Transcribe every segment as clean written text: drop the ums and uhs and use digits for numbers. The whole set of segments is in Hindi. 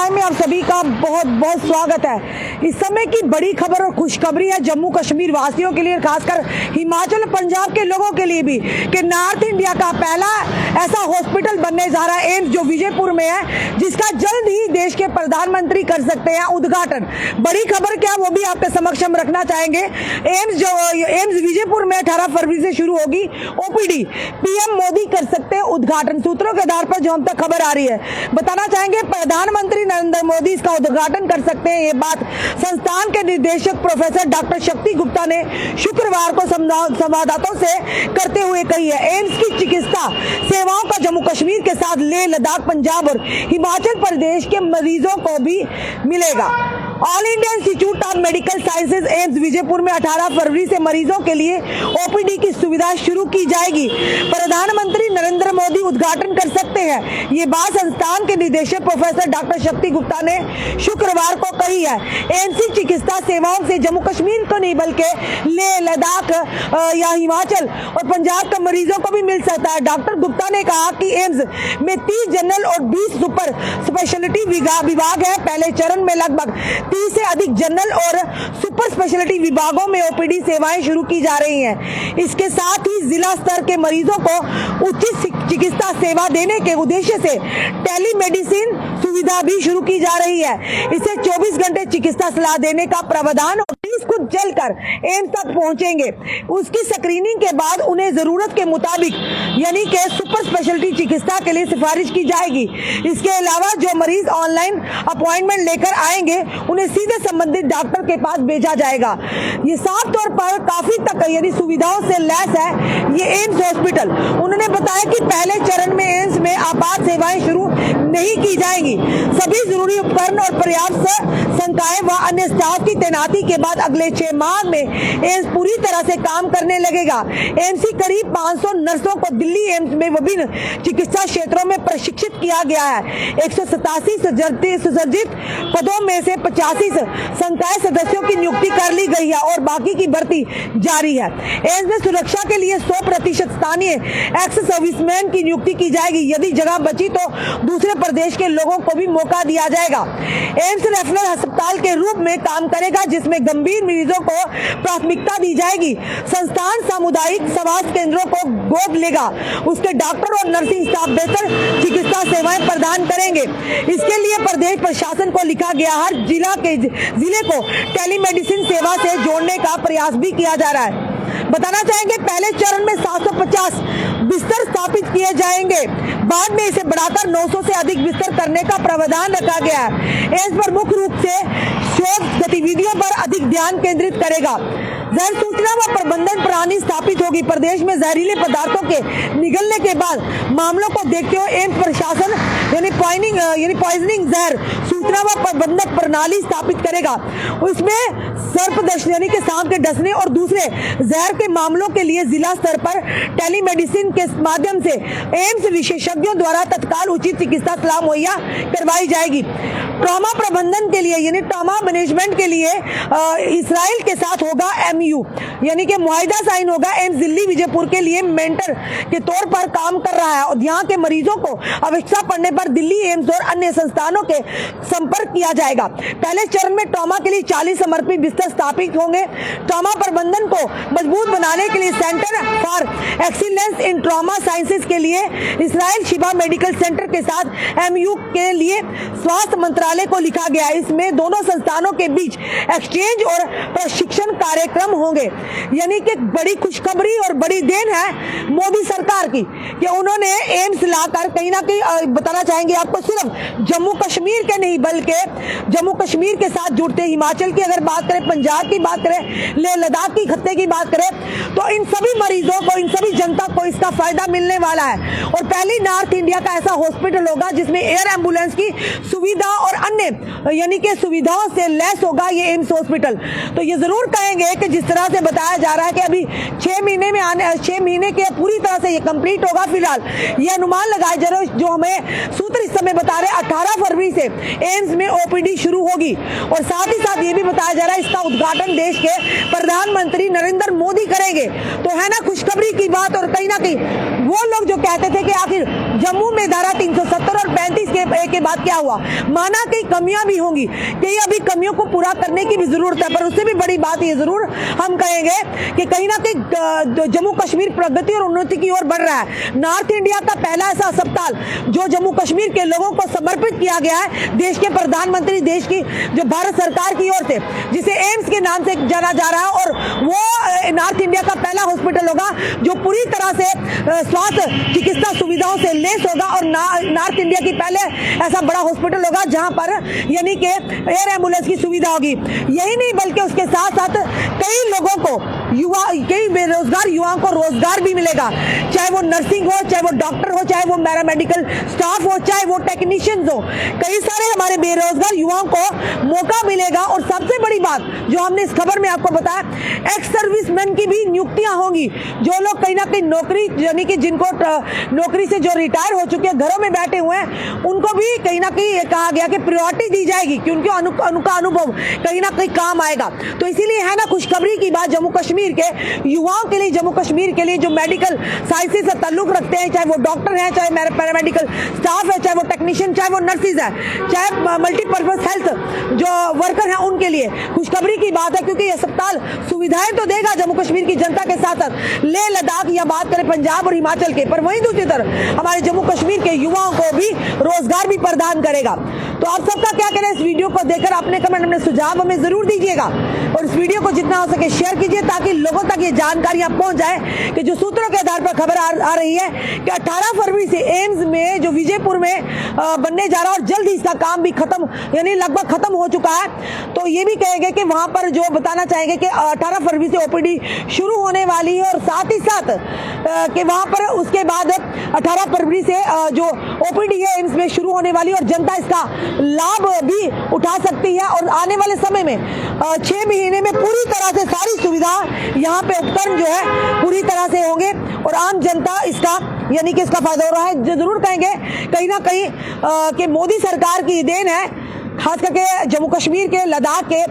टाइम में आप सभी का बहुत बहुत स्वागत है। इस समय की बड़ी खबर और खुशखबरी है जम्मू कश्मीर वासियों के लिए, खासकर हिमाचल पंजाब के लोगों के लिए भी, कि नॉर्थ इंडिया का पहला ऐसा हॉस्पिटल बनने जा रहा है एम्स, जो विजयपुर में है, जिसका जल्द ही देश के प्रधानमंत्री कर सकते हैं उद्घाटन। बड़ी खबर क्या, वो भी आपके समक्ष हम रखना चाहेंगे। एम्स विजयपुर में 18 फरवरी से शुरू होगी ओपीडी, पीएम मोदी कर सकते हैं उद्घाटन। सूत्रों के आधार पर जो हम तक खबर आ रही है, बताना चाहेंगे प्रधानमंत्री नरेंद्र मोदी इसका उद्घाटन कर सकते हैं। ये बात संस्थान के निदेशक प्रोफेसर डॉक्टर शक्ति गुप्ता ने शुक्रवार को संवाददाताओं से करते हुए कही है। एम्स की चिकित्सा सेवाओं का जम्मू कश्मीर के साथ लेह लद्दाख, पंजाब और हिमाचल प्रदेश के मरीजों को भी मिलेगा। All India institute of medical sciences AIIMS Vijaypur में 18 फरवरी से मरीजों के लिए ओपीडी की सुविधा शुरू की जाएगी। प्रधानमंत्री नरेंद्र मोदी उद्घाटन कर सकते हैं। ये बात संस्थान के निदेशक प्रोफेसर डॉक्टर शक्ति गुप्ता ने शुक्रवार को कही है। एम्स की चिकित्सा सेवाओं से जम्मू कश्मीर को नहीं बल्कि लेह लद्दाख या हिमाचल और पंजाब के मरीजों को भी मिल सकता है। डॉक्टर गुप्ता ने कहा कि एम्स में 30 जनरल और 20 सुपर स्पेशलिटी विभाग है। पहले चरण में लगभग 30 से अधिक जनरल और सुपर स्पेशलिटी विभागों में ओपीडी सेवाएं शुरू की जा रही हैं। इसके साथ ही जिला स्तर के मरीजों को उचित चिकित्सा सेवा देने के उद्देश्य से टेलीमेडिसिन सुविधा भी शुरू की जा रही है। इसे 24 घंटे चिकित्सा सलाह देने का प्रावधान, मरीज खुद चलकर एम्स तक पहुंचेंगे। उसकी स्क्रीनिंग के बाद उन्हें जरूरत के मुताबिक यानी कि सुपर स्पेशलिटी चिकित्सा के लिए सिफारिश की जाएगी। इसके अलावा जो मरीज ऑनलाइन अपॉइंटमेंट लेकर आएंगे उन्हें सीधे संबंधित डॉक्टर के पास भेजा जाएगा। ये साफ तौर पर काफी तक यानी सुविधाओं से लैस है ये एम्स हॉस्पिटल। उन्होंने बताया कि पहले चरण में एम्स में आपात सेवाएं शुरू नहीं की जाएंगी। सभी जरूरी उपकरण और पर्याप्त संकाय व अन्य स्टाफ की तैनाती के बाद अगले 6 माह में एम्स पूरी तरह से काम करने लगेगा। एम्स की करीब 500 नर्सों को दिल्ली एम्स में विभिन्न चिकित्सा क्षेत्रों में प्रशिक्षित किया गया है। 187 सुसज्जित पदों में से 85 संकाय सदस्यों की नियुक्ति कर ली गई है और बाकी की भर्ती जारी है। एम्स में सुरक्षा के लिए 100% स्थानीय एक्स सर्विसमैन की नियुक्ति की जाएगी। यदि जगह बची तो दूसरे प्रदेश के लोगों को भी मौका दिया जाएगा। एम्स रेफरल अस्पताल के रूप में काम करेगा, जिसमें गंभीर मरीजों को प्राथमिकता दी जाएगी। संस्थान सामुदायिक स्वास्थ्य केंद्रों को गोद लेगा। उसके डॉक्टर और नर्सिंग स्टाफ बेहतर चिकित्सा सेवाएं प्रदान करेंगे। इसके लिए प्रदेश प्रशासन को लिखा गया, हर जिले को टेलीमेडिसिन सेवा से जोड़ने का प्रयास भी किया जा रहा है। बताना चाहेंगे पहले चरण में 750 बिस्तर स्थापित किए जाएंगे, बाद में इसे बढ़ाकर 900 से अधिक बिस्तर करने का प्रावधान रखा गया है। एम्स पर मुख्य रूप से शोध गतिविधियों पर अधिक ध्यान केंद्रित करेगा। जहर सूचना व प्रबंधन प्रणाली स्थापित होगी। प्रदेश में जहरीले पदार्थों के निगलने के बाद मामलों को देखते हुए एम्स प्रशासन यानी पॉइजनिंग जहर सूचना व प्रबंधन प्रणाली स्थापित करेगा। उसमें सर्पदंश यानी कि सांप के डसने और दूसरे जहर के मामलों के लिए जिला स्तर पर टेलीमेडिसिन के माध्यम से एम्स विशेषज्ञों द्वारा तत्काल उचित चिकित्सा सलाह मुहैया करवाई जाएगी। ट्रॉमा प्रबंधन के लिए यानी ट्रॉमा मैनेजमेंट के लिए इजराइल के साथ होगा एमयू यानी कि मुआहिदा साइन होगा। एम्स दिल्ली विजयपुर के लिए मेंटर के तौर पर काम कर रहा है और यहाँ के मरीजों को आवश्यकता पड़ने पर दिल्ली एम्स और अन्य संस्थानों के संपर्क किया जाएगा। पहले चरण में ट्रॉमा के लिए 40 समर्पित बिस्तर स्थापित होंगे। ट्रॉमा प्रबंधन को मजबूत बनाने के लिए centre for excellence in trauma sciences के लिए इजराइल शिबा मेडिकल सेंटर के साथ एमयू के लिए स्वास्थ्य मंत्रालय को लिखा गया। इसमें दोनों संस्थानों के बीच एक्सचेंज और प्रशिक्षण कार्यक्रम होंगे। यानी कि बड़ी खुशखबरी और बड़ी देन है मोदी सरकार की कि उन्होंने एम्स लाकर कहीं ना कहीं बताना चाहेंगे आपको, सिर्फ जम्मू कश्मीर के नहीं बल्कि जम्मू कश्मीर के साथ जुड़ते हिमाचल की अगर बात करें, पंजाब की बात करें, लेह लद्दाख की खत्ते की बात करें, तो इन सभी मरीजों को, इन सभी जनता को इसका फायदा मिलने वाला है। और पहली नॉर्थ इंडिया का ऐसा हॉस्पिटल होगा जिसमें एयर एम्बुलेंस की सुविधा और अन्य यानी कि सुविधाओं से लैस होगा ये एम्स हॉस्पिटल। तो ये जरूर कहेंगे कि जिस तरह से बताया जा रहा है कि अभी 6 महीने के पूरी तरह से ये कंप्लीट होगा। फिलहाल ये अनुमान लगाए जा रहे जो हमें सूत्र इस समय बता रहे 18 फरवरी से एम्स में ओपीडी शुरू होगी और साथ ही साथ ये भी बताया जा रहा है इसका उद्घाटन देश के प्रधानमंत्री नरेंद्र मोदी करेंगे। तो है ना खुशखबरी की बात। और कहीं ना कहीं वो लोग जो कहते थे कि आखिर जम्मू में धारा 370 और 35 के गए के बाद क्या हुआ, माना कई कमियां भी होंगी, कई अभी कमियों को पूरा करने की भी जरूरत है, पर उससे भी बड़ी बात ये जरूर हम कहेंगे कि कहीं ना कहीं जम्मू कश्मीर प्रगति और उन्नति की ओर बढ़ रहा है। नॉर्थ इंडिया का पहला ऐसा अस्पताल जो जम्मू कश्मीर के लोगों को समर्पित किया गया है देश के प्रधानमंत्री, देश की जो भारत सरकार की ओर से, जिसे एम्स के नाम से जाना जा रहा है, और वो नॉर्थ इंडिया का पहला हॉस्पिटल होगा जो पूरी तरह से स्वास्थ्य चिकित्सा सुविधाओं से लेस होगा, और नॉर्थ इंडिया की पहले ऐसा बड़ा हॉस्पिटल होगा जहां पर यानी कि एयर एम्बुलेंस की सुविधा होगी। यही नहीं बल्कि उसके साथ साथ कई लोगों को, कई बेरोजगार युवाओं को रोजगार भी मिलेगा, चाहे वो नर्सिंग हो, चाहे वो डॉक्टर हो, चाहे वो पैरामेडिकल स्टाफ हो, चाहे वो टेक्नीशियंस हो, कई सारे हमारे बेरोजगार युवाओं को मौका मिलेगा। और सबसे बड़ी बात जो हमने इस खबर में आपको बताया, एक्स सर्विसमैन की भी नियुक्तियां होंगी, जो लोग कहीं ना कहीं नौकरी यानी कि जिनको नौकरी से जो रिटायर हो चुके हैं, घरों में बैठे हुए हैं, उनको भी कहीं ना कहीं कहा गया कि प्रायोरिटी दी जाएगी कि उनका अनुभव कहीं ना कहीं काम आएगा। तो इसीलिए है ना खुशखबरी की बात जम्मू कश्मीर के युवाओं के लिए, जम्मू कश्मीर के लिए जो मेडिकल साइंसेज से ताल्लुक रखते हैं, चाहे वो डॉक्टर हैं, चाहे पैरामेडिकल स्टाफ है, चाहे वो टेक्नीशियन, चाहे वो नर्सिस है, चाहे मल्टीपर्पज हेल्थ जो वर्कर हैं, उनके लिए खुशखबरी की बात है, क्योंकि ये अस्पताल सुविधाएं तो देगा जम्मू कश्मीर की जनता के साथ साथ लेह लद्दाख या बात करें पंजाब और हिमाचल के, पर वहीं दूसरी तरफ हमारे जम्मू कश्मीर के युवाओं को भी रोजगार भी प्रदान करेगा। तो आप सबका क्या कहना है इस वीडियो को देखकर, अपने कमेंट में सुझाव हमें जरूर दीजिएगा, और इस वीडियो को जितना हो सके शेयर कीजिए ताकि लोगों तक ये जानकारियां पहुंच जाए कि जो सूत्रों के आधार पर खबर आ रही है कि 18 फरवरी से एम्स में जो विजयपुर में बनने जा रहा है, और जल्द ही इसका काम भी खत्म यानी लगभग खत्म हो चुका है। तो ये भी कहेंगे कि वहां पर जो बताना चाहेंगे कि 18 फरवरी से ओपीडी शुरू होने वाली है, और साथ ही साथ कि वहां पर उसके बाद 18 फरवरी से जो ओपीडी है एम्स में शुरू होने वाली है, और जनता इसका लाभ भी उठा सकती है। और आने वाले समय में 6 महीने में पूरी तरह से सारी सुविधा यहाँ पे उपकरण जो है पूरी तरह से होंगे, और आम जनता इसका यानी कि इसका फायदा हो रहा है। जो जरूर कहेंगे कहीं ना कहीं कि मोदी सरकार की देन है, खास करके जम्मू कश्मीर के, लद्दाख के,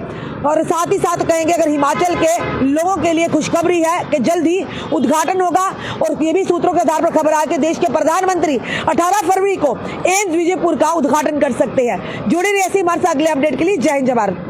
और साथ ही साथ कहेंगे अगर हिमाचल के लोगों के लिए खुशखबरी है कि जल्द ही उद्घाटन होगा। और ये भी सूत्रों के आधार पर खबर आ कि देश के प्रधानमंत्री 18 फरवरी को एम्स विजयपुर का उद्घाटन कर सकते हैं। जुड़े रहिए ऐसे हमारे साथ अगले अपडेट के लिए। जय हिंद, जय भारत।